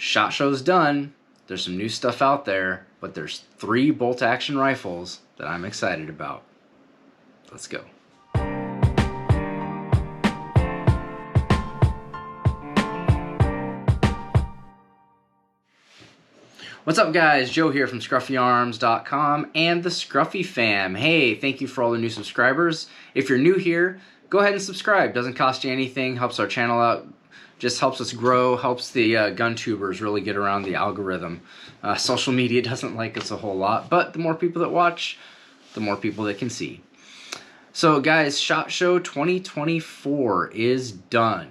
SHOT Show's done. There's some new stuff out there, but there's 3 bolt-action rifles that I'm excited about. Let's go. What's up, guys? Joe here from ScruffyArms.com and the Scruffy fam. Hey, thank you for all the new subscribers. If you're new here, go ahead and subscribe. Doesn't cost you anything, helps our channel out, just helps us grow, helps the gun tubers really get around the algorithm. Social media doesn't like us a whole lot, but the more people that watch, the more people that can see. So guys, SHOT Show 2024 is done.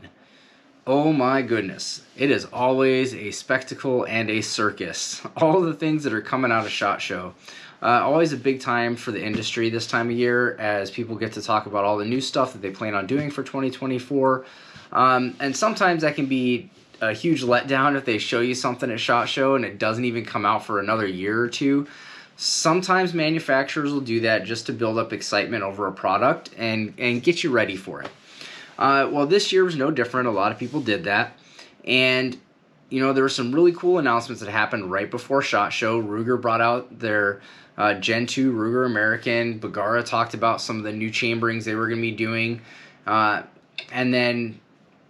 Oh my goodness, it is always a spectacle and a circus. All the things that are coming out of SHOT Show. Always a big time for the industry this time of year, as people get to talk about all the new stuff that they plan on doing for 2024. And sometimes that can be a huge letdown if they show you something at SHOT Show and it doesn't even come out for another year or two. Sometimes manufacturers will do that just to build up excitement over a product and get you ready for it. Well, this year was no different. A lot of people did that. And, you know, there were some really cool announcements that happened right before SHOT Show. Ruger brought out their Gen 2 Ruger American. Bergara talked about some of the new chamberings they were going to be doing. And then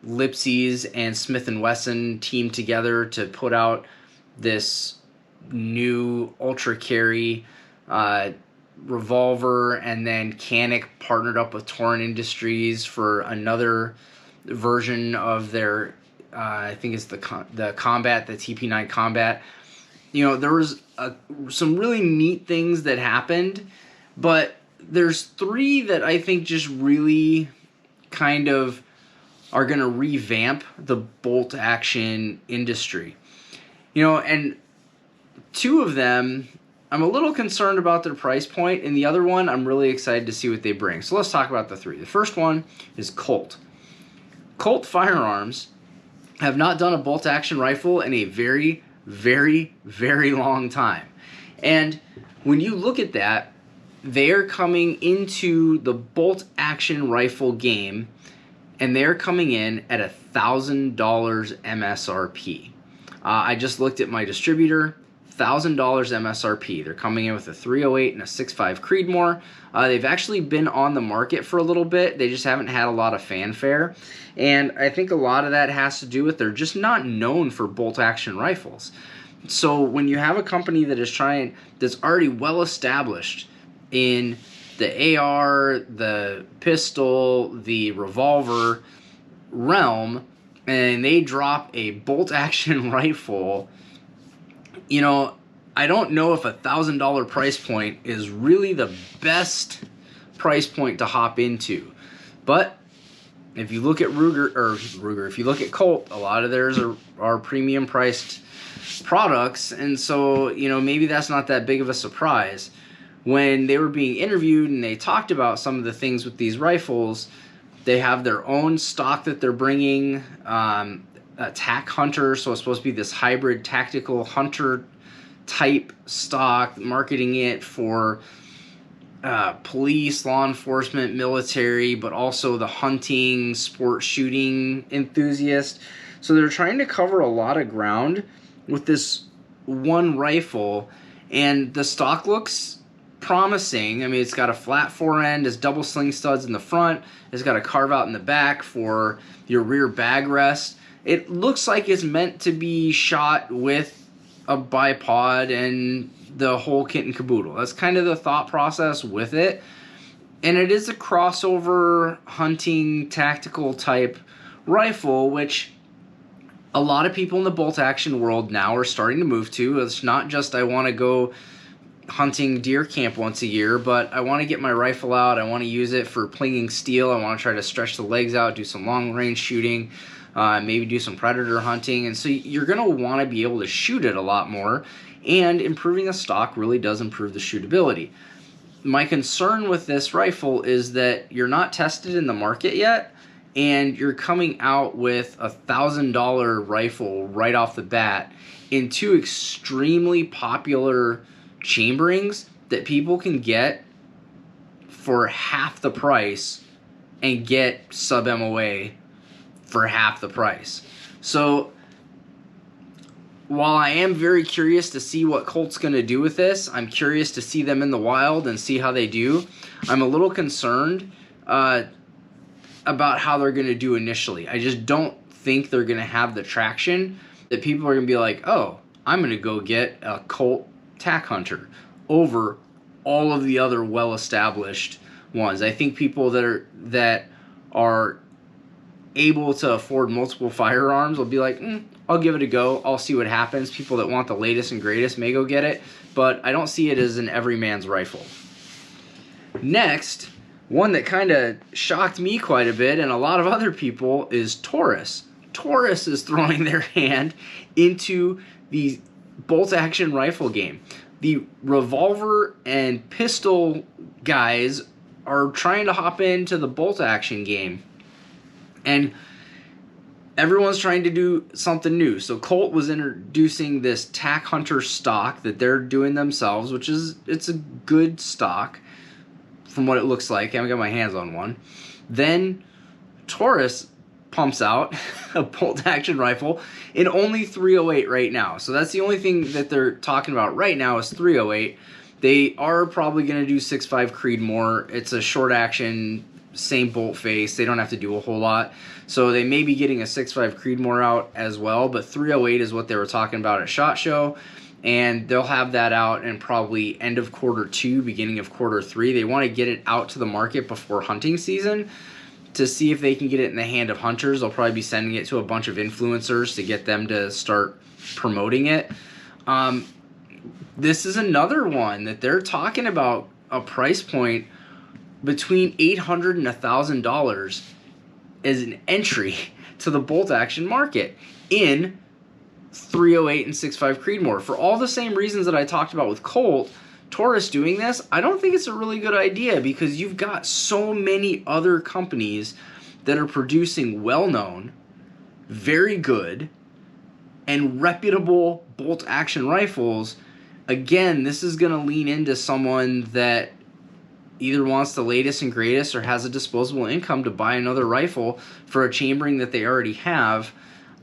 Lipsy's and Smith & Wesson teamed together to put out this new Ultra Carry revolver, and then Canik partnered up with Torrent Industries for another version of their I think it's the Combat, the TP9 Combat. You know, there was some really neat things that happened, but there's 3 that I think just really kind of are going to revamp the bolt action industry. You know, and 2 of them I'm a little concerned about their price point, and the other one I'm really excited to see what they bring. So let's talk about the 3. The first one is Colt. Colt Firearms have not done a bolt-action rifle in a very, very, very long time. And when you look at that, they're coming into the bolt-action rifle game, and they're coming in at $1,000 MSRP. I just looked at my distributor. $1,000 MSRP. They're coming in with a 308 and a 6.5 Creedmoor. They've actually been on the market for a little bit. They just haven't had a lot of fanfare. And I think a lot of that has to do with they're just not known for bolt-action rifles. So when you have a company that is that's already well established in the AR, the pistol, the revolver realm, and they drop a bolt-action rifle, you know, I don't know if $1,000 price point is really the best price point to hop into. But if you look at if you look at Colt, a lot of theirs are premium priced products, and so, you know, maybe that's not that big of a surprise. When they were being interviewed and they talked about some of the things with these rifles, they have their own stock that they're bringing. Attack Hunter, so it's supposed to be this hybrid tactical hunter type stock, marketing it for police, law enforcement, military, but also the hunting, sport shooting enthusiast. So they're trying to cover a lot of ground with this one rifle, and the stock looks promising. I mean, it's got a flat forend, it's double sling studs in the front, it's got a carve out in the back for your rear bag rest. It looks like it's meant to be shot with a bipod and the whole kit and caboodle. That's kind of the thought process with it. And it is a crossover hunting tactical type rifle, which a lot of people in the bolt action world now are starting to move to. It's not just I want to go hunting deer camp once a year, but I want to get my rifle out. I want to use it for plinging steel. I want to try to stretch the legs out, do some long range shooting. Maybe do some predator hunting, and so you're going to want to be able to shoot it a lot more, and improving the stock really does improve the shootability. My concern with this rifle is that you're not tested in the market yet, and you're coming out with a $1,000 rifle right off the bat in 2 extremely popular chamberings that people can get for half the price and get sub-MOA for half the price. So while I am very curious to see what Colt's going to do with this, I'm curious to see them in the wild and see how they do. I'm a little concerned about how they're going to do initially. I just don't think they're going to have the traction that people are going to be like, oh, I'm going to go get a Colt Tack Hunter over all of the other well-established ones. I think people that are able to afford multiple firearms will be like, I'll give it a go. I'll see what happens. People that want the latest and greatest may go get it, but I don't see it as an everyman's rifle. Next, one that kind of shocked me quite a bit and a lot of other people is Taurus. Taurus is throwing their hand into the bolt-action rifle game. The revolver and pistol guys are trying to hop into the bolt-action game. And everyone's trying to do something new. So Colt was introducing this Tack Hunter stock that they're doing themselves, which is, it's a good stock from what it looks like. I haven't got my hands on one. Then Taurus pumps out a bolt-action rifle in only .308 right now. So that's the only thing that they're talking about right now is .308. They are probably going to do 6.5 Creedmoor. It's a short action, same bolt face. They don't have to do a whole lot. So they may be getting a 6.5 Creedmoor out as well, but .308 is what they were talking about at SHOT Show. And they'll have that out in probably end of Q2, beginning of Q3. They want to get it out to the market before hunting season to see if they can get it in the hand of hunters. They'll probably be sending it to a bunch of influencers to get them to start promoting it. This is another one that they're talking about a price point between $800 and $1,000 as an entry to the bolt-action market in .308 and 6.5 Creedmoor. For all the same reasons that I talked about with Colt, Taurus doing this, I don't think it's a really good idea because you've got so many other companies that are producing well-known, very good, and reputable bolt-action rifles. Again, this is going to lean into someone that either wants the latest and greatest or has a disposable income to buy another rifle for a chambering that they already have.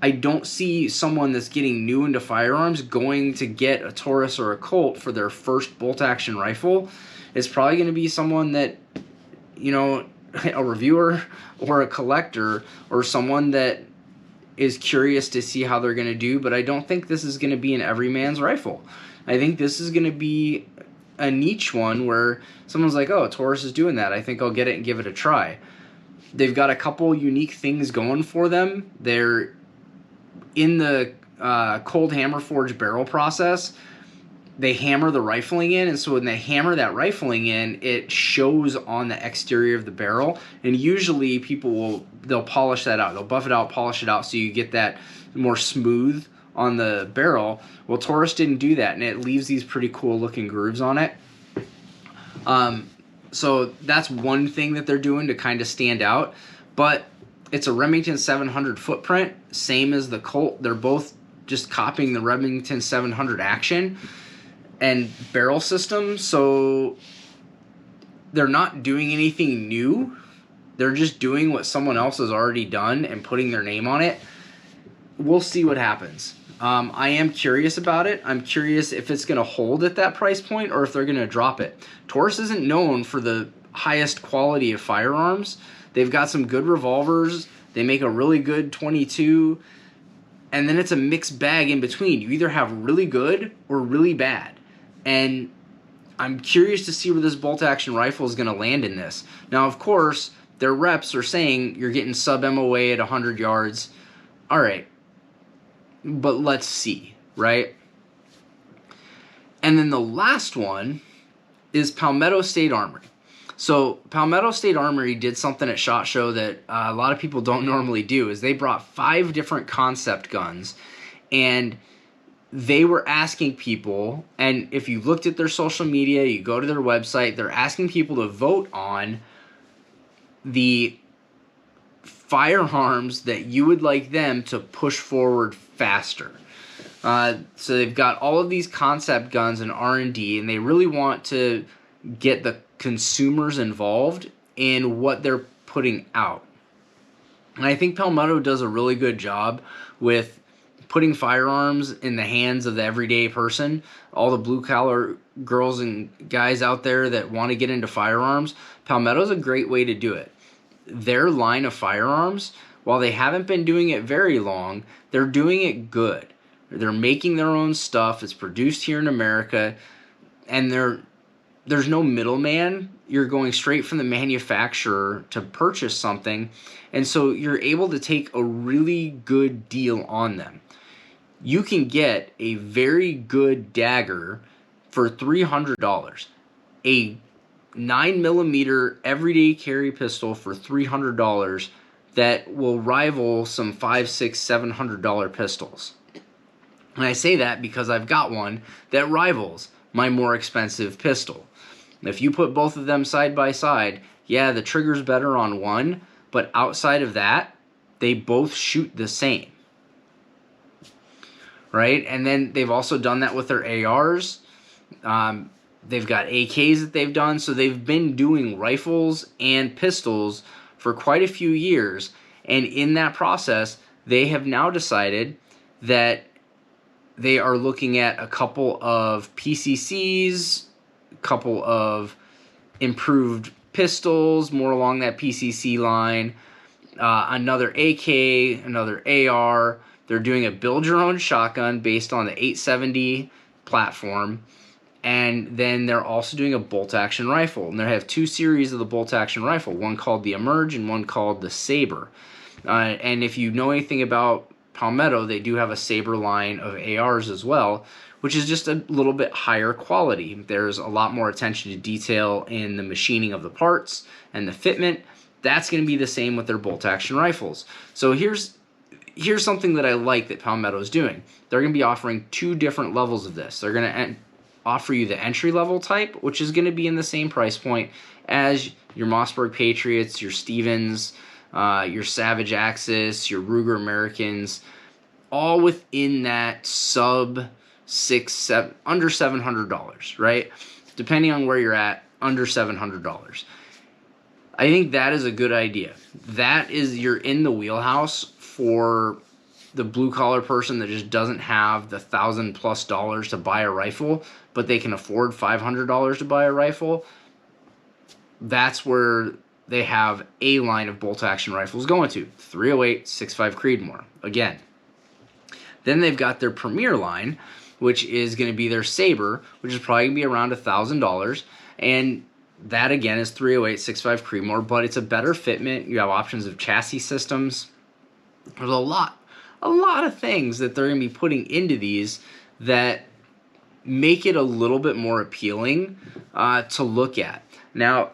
I don't see someone that's getting new into firearms going to get a Taurus or a Colt for their first bolt-action rifle. It's probably going to be someone that, you know, a reviewer or a collector or someone that is curious to see how they're going to do, but I don't think this is going to be an everyman's rifle. I think this is going to be a niche one where someone's like, oh, Taurus is doing that. I think I'll get it and give it a try. They've got a couple unique things going for them. They're in the cold hammer forge barrel process. They hammer the rifling in, and so when they hammer that rifling in, it shows on the exterior of the barrel, and usually they'll polish that out. They'll buff it out, polish it out, so you get that more smooth on the barrel. Well, Taurus didn't do that, and it leaves these pretty cool looking grooves on it. So that's one thing that they're doing to kind of stand out, but it's a Remington 700 footprint, same as the Colt. They're both just copying the Remington 700 action and barrel system, so they're not doing anything new. They're just doing what someone else has already done and putting their name on it. We'll see what happens. I am curious about it. I'm curious if it's going to hold at that price point or if they're going to drop it. Taurus isn't known for the highest quality of firearms. They've got some good revolvers. They make a really good .22. And then it's a mixed bag in between. You either have really good or really bad. And I'm curious to see where this bolt-action rifle is going to land in this. Now, of course, their reps are saying you're getting sub-MOA at 100 yards. All right. But let's see, right? And then the last one is Palmetto State Armory. So Palmetto State Armory did something at SHOT Show that a lot of people don't normally do, is they brought 5 different concept guns, and they were asking people, and if you looked at their social media, you go to their website, they're asking people to vote on the firearms that you would like them to push forward faster. So they've got all of these concept guns and R&D, and they really want to get the consumers involved in what they're putting out. And I think Palmetto does a really good job with putting firearms in the hands of the everyday person, all the blue-collar girls and guys out there that want to get into firearms, Palmetto's a great way to do it. Their line of firearms, while they haven't been doing it very long, they're doing it good. They're making their own stuff. It's produced here in America, and there's no middleman. You're going straight from the manufacturer to purchase something, and so you're able to take a really good deal on them. You can get a very good dagger for $300. A 9mm everyday carry pistol for $300 that will rival some $500, $600, $700 pistols. And I say that because I've got one that rivals my more expensive pistol. If you put both of them side by side, yeah, the trigger's better on one, but outside of that, they both shoot the same. Right? And then they've also done that with their ARs. They've got AKs that they've done. So they've been doing rifles and pistols for quite a few years. And in that process, they have now decided that they are looking at a couple of PCCs, a couple of improved pistols, more along that PCC line, another AK, another AR. They're doing a build-your-own shotgun based on the 870 platform, and then they're also doing a bolt-action rifle. And they have two series of the bolt-action rifle, one called the Emerge and one called the Saber. And if you know anything about Palmetto, they do have a Saber line of ARs as well, which is just a little bit higher quality. There's a lot more attention to detail in the machining of the parts and the fitment. That's going to be the same with their bolt-action rifles. So here's something that I like that Palmetto is doing. They're going to be offering two different levels of this. They're going to offer you the entry-level type, which is going to be in the same price point as your Mossberg Patriots, your Stevens, your Savage Axis, your Ruger Americans, all within that under $700, right? Depending on where you're at, under $700. I think that is a good idea. That is, you're in the wheelhouse for the blue-collar person that just doesn't have the $1,000+ to buy a rifle, but they can afford $500 to buy a rifle. That's where they have a line of bolt-action rifles going to. 308, 6.5 Creedmoor. Again. Then they've got their Premier line, which is going to be their Saber, which is probably going to be around $1,000. And that, again, is 308, 6.5 Creedmoor, but it's a better fitment. You have options of chassis systems. There's a lot of things that they're going to be putting into these that make it a little bit more appealing to look at. Now,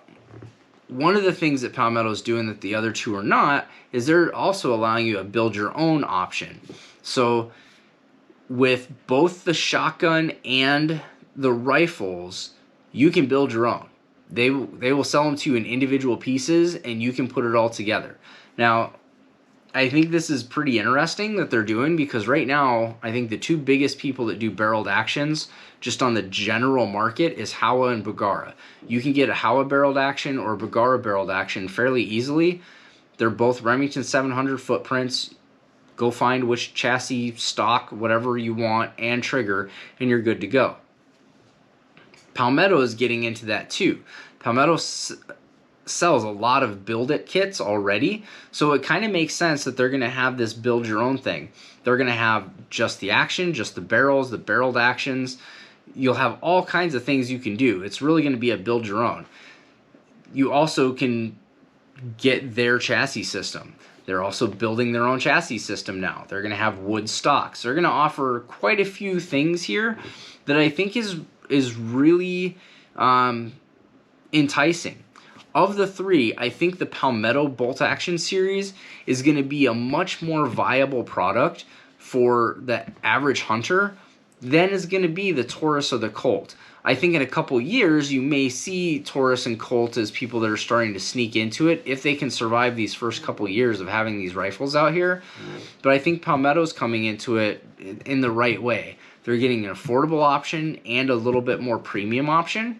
one of the things that Palmetto is doing that the other two are not is they're also allowing you a build-your-own option. So with both the shotgun and the rifles, you can build your own. They will sell them to you in individual pieces, and you can put it all together. Now, I think this is pretty interesting that they're doing, because right now, I think the two biggest people that do barreled actions just on the general market is Howa and Bergara. You can get a Howa barreled action or a Bergara barreled action fairly easily. They're both Remington 700 footprints. Go find which chassis, stock, whatever you want, and trigger, and you're good to go. Palmetto is getting into that too. Palmetto sells a lot of build-it kits already, so it kind of makes sense that they're going to have this build-your-own thing. They're going to have just the action, just the barrels, the barreled actions. You'll have all kinds of things you can do. It's really going to be a build-your-own. You also can get their chassis system. They're also building their own chassis system now. They're going to have wood stocks. They're going to offer quite a few things here that I think is really enticing. Of the three, I think the Palmetto Bolt Action series is going to be a much more viable product for the average hunter than is going to be the Taurus or the Colt. I think in a couple years, you may see Taurus and Colt as people that are starting to sneak into it if they can survive these first couple years of having these rifles out here. But I think Palmetto's coming into it in the right way. They're getting an affordable option and a little bit more premium option.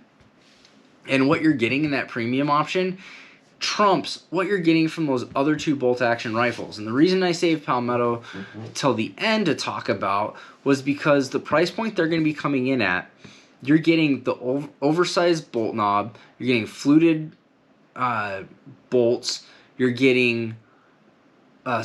And what you're getting in that premium option trumps what you're getting from those other two bolt-action rifles. And the reason I saved Palmetto till the end to talk about was because the price point they're going to be coming in at, you're getting the oversized bolt knob, you're getting fluted bolts, you're getting a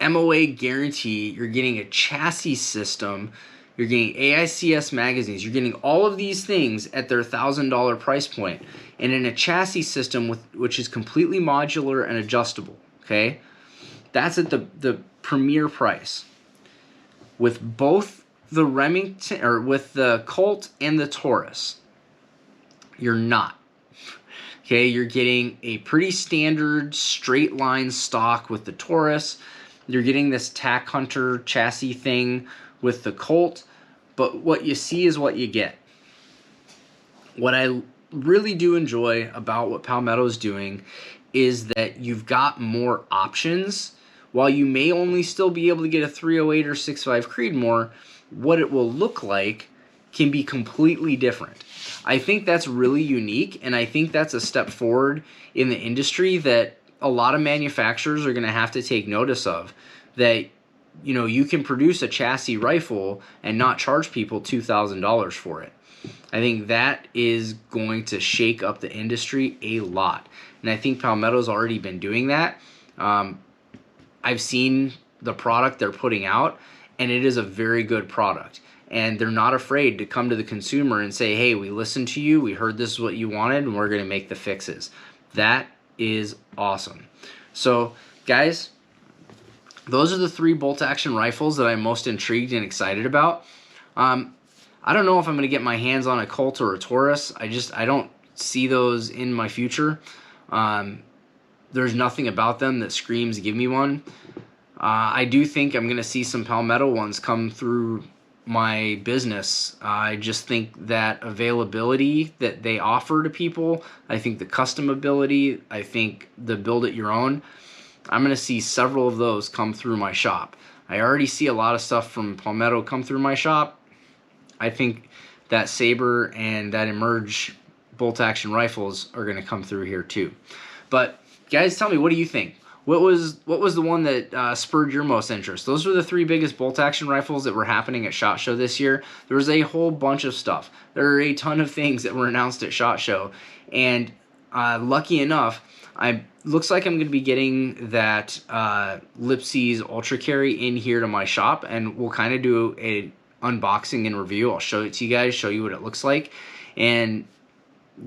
MOA guarantee, you're getting a chassis system, you're getting AICS magazines, you're getting all of these things at their $1,000 price point, and in a chassis system which is completely modular and adjustable. Okay, that's at the premier price. With both the Remington, or with the Colt and the Taurus, you're not. Okay, you're getting a pretty standard straight line stock with the Taurus. You're getting this Tac Hunter chassis thing with the Colt, but what you see is what you get. What I really do enjoy about what Palmetto is doing is that you've got more options. While you may only still be able to get a 308 or 6.5 Creedmoor, what it will look like can be completely different. I think that's really unique, and I think that's a step forward in the industry that a lot of manufacturers are going to have to take notice of. That, you know, you can produce a chassis rifle and not charge people $2,000 for it. I think that is going to shake up the industry a lot, and I think Palmetto's already been doing that. I've seen the product they're putting out, and it is a very good product. And they're not afraid to come to the consumer and say, hey, we listened to you, we heard this is what you wanted, and we're going to make the fixes. That is awesome. So, guys, those are the 3 bolt-action rifles that I'm most intrigued and excited about. I don't know if I'm going to get my hands on a Colt or a Taurus. I don't see those in my future. There's nothing about them that screams give me one. I do think I'm going to see some Palmetto ones come through my business. I just think that availability that they offer to people, I think the customability, I think the build it your own, I'm going to see several of those come through my shop. I already see a lot of stuff from Palmetto come through my shop. I think that Saber and that Emerge bolt-action rifles are going to come through here too. But guys, tell me, what do you think? What was the one that spurred your most interest? Those were the 3 biggest bolt-action rifles that were happening at SHOT Show this year. There was a whole bunch of stuff. There are a ton of things that were announced at SHOT Show, and lucky enough, looks like I'm going to be getting that Lipsey's Ultra Carry in here to my shop, and we'll kind of do a unboxing and review. I'll show it to you guys, show you what it looks like, and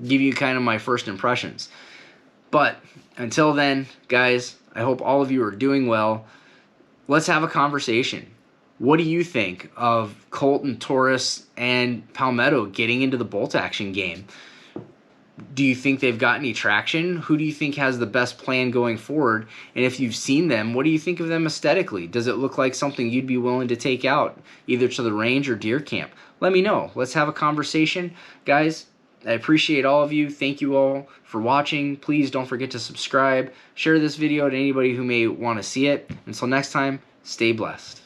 give you kind of my first impressions. But until then, guys, I hope all of you are doing well. Let's have a conversation. What do you think of Colt and Taurus and Palmetto getting into the bolt-action game? Do you think they've got any traction? Who do you think has the best plan going forward? And if you've seen them, what do you think of them aesthetically? Does it look like something you'd be willing to take out, either to the range or deer camp? Let me know. Let's have a conversation. Guys, I appreciate all of you. Thank you all for watching. Please don't forget to subscribe. Share this video to anybody who may want to see it. Until next time, stay blessed.